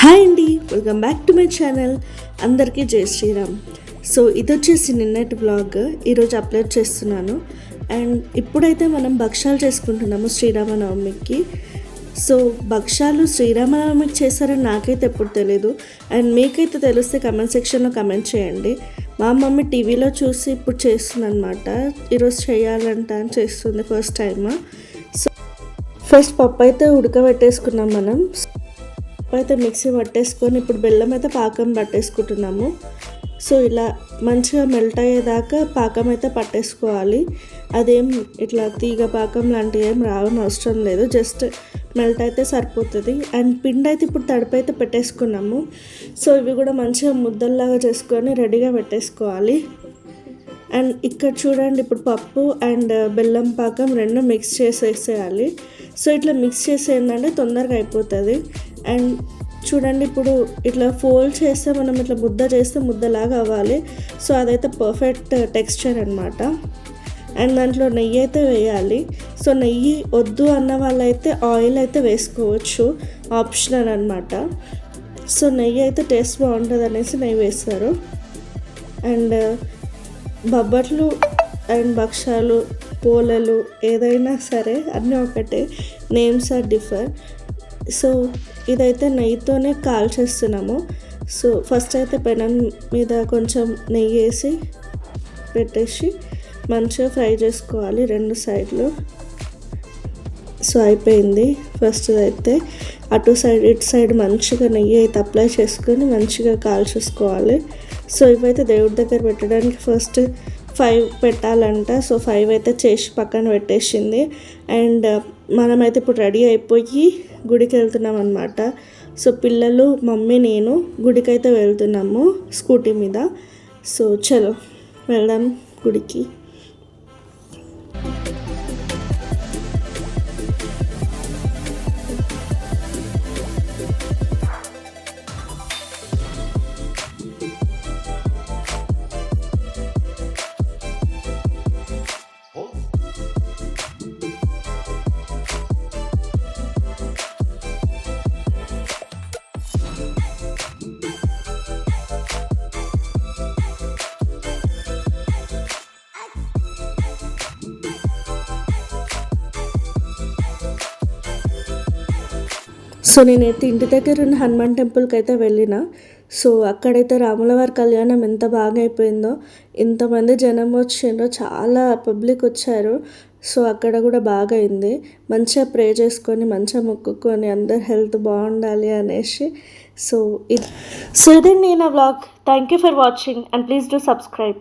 Hi అండి, welcome back to my channel. అందరికీ జై శ్రీరామ్. సో ఇది వచ్చేసి నిన్నటి వ్లాగ్ ఈరోజు అప్లోడ్ చేస్తున్నాను. అండ్ ఇప్పుడైతే మనం భక్షాలు చేసుకుంటున్నాము శ్రీరామనవమికి. సో భక్షాలు శ్రీరామనవమికి చేస్తారని నాకైతే ఎప్పుడు తెలియదు. అండ్ మీకైతే తెలిస్తే కమెంట్ సెక్షన్లో కమెంట్ చేయండి. మా మమ్మీ టీవీలో చూసి ఇప్పుడు చేస్తుంది అనమాట. ఈరోజు చేయాలంట అని చేస్తుంది ఫస్ట్ టైమ్. సో ఫస్ట్ పప్పు అయితే ఉడకబెట్టేసుకున్నాం మనం. అయితే మిక్సీ పట్టేసుకొని ఇప్పుడు బెల్లం అయితే పాకం పట్టేసుకుంటున్నాము. సో ఇలా మంచిగా మెల్ట్ అయ్యేదాకా పాకం అయితే పట్టేసుకోవాలి. అదేం ఇట్లా తీగ పాకం లాంటివి ఏం రావని అవసరం లేదు, జస్ట్ మెల్ట్ అయితే సరిపోతుంది. అండ్ పిండి అయితే ఇప్పుడు తడిపి అయితే పెట్టేసుకున్నాము. సో ఇవి కూడా మంచిగా ముద్దల్లాగా చేసుకొని రెడీగా పెట్టేసుకోవాలి. అండ్ ఇక్కడ చూడండి, ఇప్పుడు పప్పు అండ్ బెల్లం పాకం రెండు మిక్స్ చేసేసేయాలి. సో ఇట్లా మిక్స్ చేసి ఏంటంటే తొందరగా అయిపోతుంది. అండ్ చూడండి, ఇప్పుడు ఇట్లా ఫోల్డ్ చేస్తే మనం ఇట్లా ముద్ద చేస్తే ముద్దలాగా అవ్వాలి. సో అదైతే పర్ఫెక్ట్ టెక్స్చర్ అనమాట. అండ్ దాంట్లో నెయ్యి అయితే వేయాలి. సో నెయ్యి వద్దు అన్న వాళ్ళైతే ఆయిల్ అయితే వేసుకోవచ్చు, ఆప్షనల్ అనమాట. సో నెయ్యి అయితే టేస్ట్ బాగుంటుంది అనేసి నెయ్యి వేస్తారు. అండ్ బొబ్బట్లు అండ్ భక్షాలు పోలలు ఏదైనా సరే అన్నీ ఒకటే, నేమ్స్ ఆర్ డిఫర్. సో ఇదైతే నెయ్యితోనే కాల్చేస్తున్నాము. సో ఫస్ట్ అయితే పెనం మీద కొంచెం నెయ్యి వేసి పెట్టేసి మంచిగా ఫ్రై చేసుకోవాలి రెండు సైడ్లు. సో అయిపోయింది. ఫస్ట్ అయితే అటు సైడ్ ఇటు సైడ్ మంచిగా నెయ్యి అయితే అప్లై చేసుకొని మంచిగా కాల్చేసుకోవాలి. సో ఇవైతే దేవుడి దగ్గర పెట్టడానికి ఫస్ట్ 5 పెట్టాలంట. సో 5 అయితే చేసి పక్కన పెట్టేసింది. అండ్ మనమైతే ఇప్పుడు రెడీ అయిపోయి గుడికి వెళ్తున్నాం అనమాట. సో పిల్లలు, మమ్మీ, నేను గుడికి అయితే వెళ్తున్నాము స్కూటీ మీద. సో చలో వెళ్దాం గుడికి. సో నేనైతే ఇంటి దగ్గర ఉన్న హనుమాన్ టెంపుల్కి అయితే వెళ్ళిన. సో అక్కడైతే రాములవారి కళ్యాణం ఎంత బాగా అయిపోయిందో, ఇంతమంది జనం వచ్చిండ్రో, చాలా పబ్లిక్ వచ్చారు. సో అక్కడ కూడా బాగా అయింది. మంచిగా ప్రే చేసుకొని మంచిగా మొక్కుకొని అందరు హెల్త్ బాగుండాలి అనేసి. సో ఇదండి నా vlog. Thank you for watching and please do subscribe.